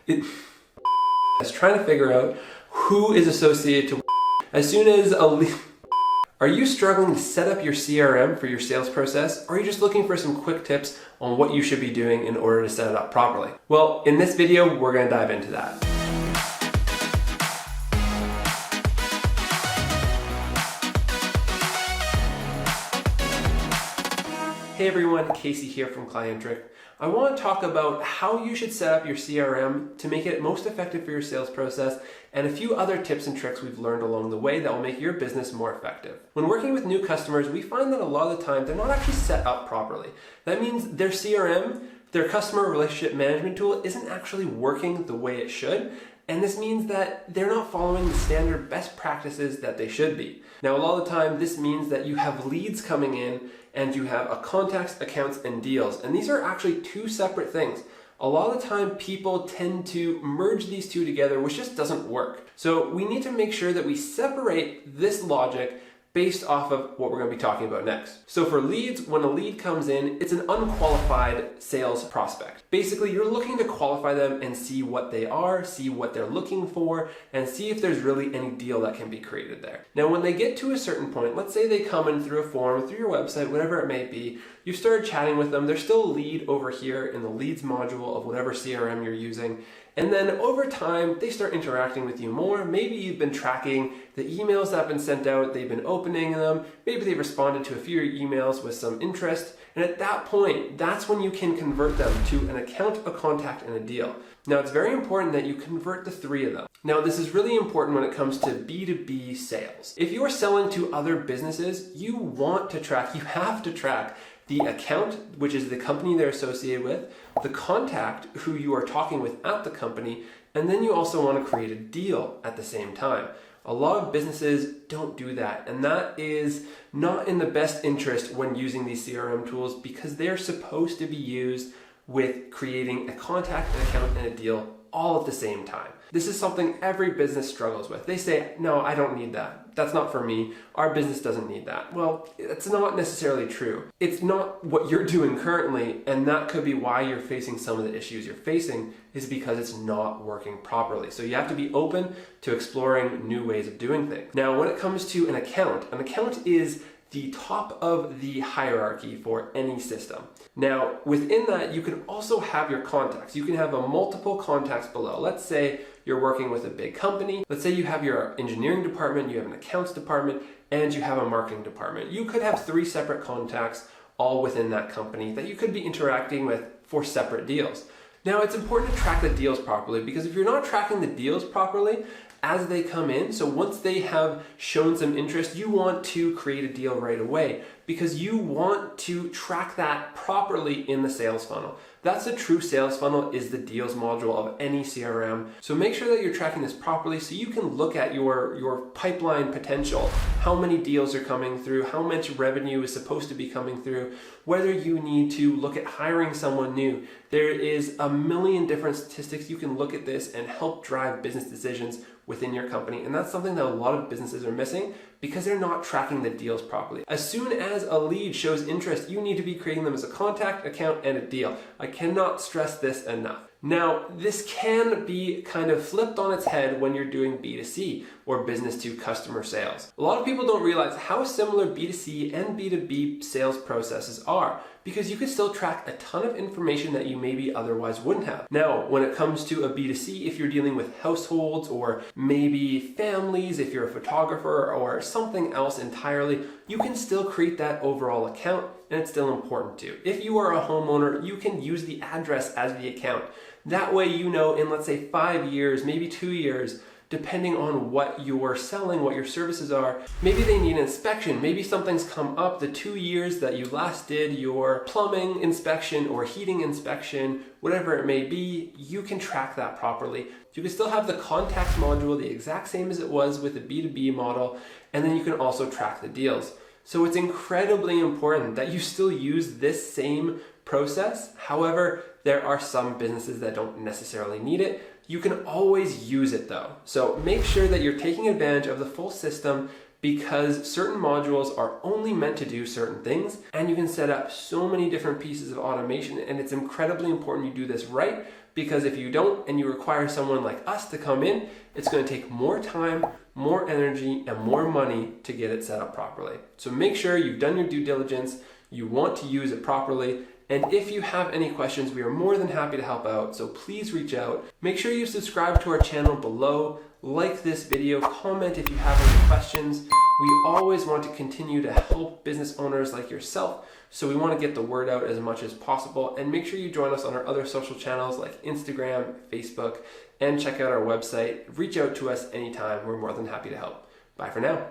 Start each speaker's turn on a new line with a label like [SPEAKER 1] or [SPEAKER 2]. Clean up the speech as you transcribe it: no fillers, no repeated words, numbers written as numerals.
[SPEAKER 1] Is trying to figure out who is associated to as soon as a lead. Are you struggling to set up your CRM for your sales process, or are you just looking for some quick tips on what you should be doing in order to set it up properly? Well, in this video, we're going to dive into that. Hey everyone, Casey here from Clientric. I want to talk about how you should set up your CRM to make it most effective for your sales process and a few other tips and tricks we've learned along the way that will make your business more effective. When working with new customers, we find that a lot of the time they're not actually set up properly. That means their CRM, their customer relationship management tool, isn't actually working the way it should. And this means that they're not following the standard best practices that they should be. Now, a lot of the time, this means that you have leads coming in and you have a contacts, accounts, and deals. And these are actually two separate things. A lot of the time, people tend to merge these two together, which just doesn't work. So we need to make sure that we separate this logic based off of what we're going to be talking about next. So for leads, when a lead comes in, it's an unqualified sales prospect. Basically, you're looking to qualify them and see what they are, see what they're looking for, and see if there's really any deal that can be created there. Now, when they get to a certain point, let's say they come in through a form, through your website, whatever it may be, you started chatting with them, they're still a lead over here in the leads module of whatever CRM you're using. And then over time, they start interacting with you more. Maybe you've been tracking the emails that have been sent out, they've been opening them, maybe they responded to a few emails with some interest. And at that point, that's when you can convert them to an account, a contact, and a deal. Now, it's very important that you convert the three of them. Now, this is really important when it comes to B2B sales. If you're selling to other businesses, you have to track the account, which is the company they're associated with, the contact, who you are talking with at the company, and then you also want to create a deal at the same time. A lot of businesses don't do that, and that is not in the best interest when using these CRM tools because they're supposed to be used with creating a contact, an account, and a deal all at the same time. This is something every business struggles with. They say, no, I don't need that. That's not for me. Our business doesn't need that. Well, it's not necessarily true. It's not what you're doing currently, and that could be why you're facing some of the issues you're facing, is because it's not working properly. So you have to be open to exploring new ways of doing things. Now, when it comes to an account is the top of the hierarchy for any system. Now, within that, you can also have your contacts. You can have a multiple contacts below. Let's say you're working with a big company. Let's say you have your engineering department, you have an accounts department, and you have a marketing department. You could have 3 separate contacts all within that company that you could be interacting with for separate deals. Now, it's important to track the deals properly because if you're not tracking the deals properly, as they come in, so once they have shown some interest, you want to create a deal right away because you want to track that properly in the sales funnel. That's a true sales funnel, is the deals module of any CRM. So make sure that you're tracking this properly so you can look at your pipeline potential, how many deals are coming through, how much revenue is supposed to be coming through, whether you need to look at hiring someone new. There is a million different statistics. You can look at this and help drive business decisions within your company. And that's something that a lot of businesses are missing because they're not tracking the deals properly. As soon as a lead shows interest, you need to be creating them as a contact, account, and a deal. I cannot stress this enough. Now, this can be kind of flipped on its head when you're doing B2C or business to customer sales. A lot of people don't realize how similar B2C and B2B sales processes are because you can still track a ton of information that you maybe otherwise wouldn't have. Now, when it comes to a B2C, if you're dealing with households or maybe families, if you're a photographer or something else entirely, you can still create that overall account and it's still important too. If you are a homeowner, you can use the address as the account. That way you know in, let's say, 5 years, maybe 2 years, depending on what you're selling, what your services are, maybe they need an inspection, maybe something's come up the 2 years that you last did your plumbing inspection or heating inspection, whatever it may be, you can track that properly. You can still have the contacts module the exact same as it was with the B2B model, and then you can also track the deals. So it's incredibly important that you still use this same process. However, there are some businesses that don't necessarily need it. You can always use it though. So make sure that you're taking advantage of the full system because certain modules are only meant to do certain things, and you can set up so many different pieces of automation, and it's incredibly important you do this right because if you don't and you require someone like us to come in, it's going to take more time, more energy, and more money to get it set up properly. So make sure you've done your due diligence, you want to use it properly, and if you have any questions, we are more than happy to help out, so please reach out. Make sure you subscribe to our channel below, like this video, comment if you have any questions. We always want to continue to help business owners like yourself, so we want to get the word out as much as possible, and make sure you join us on our other social channels like Instagram, Facebook, and check out our website. Reach out to us anytime. We're more than happy to help. Bye for now.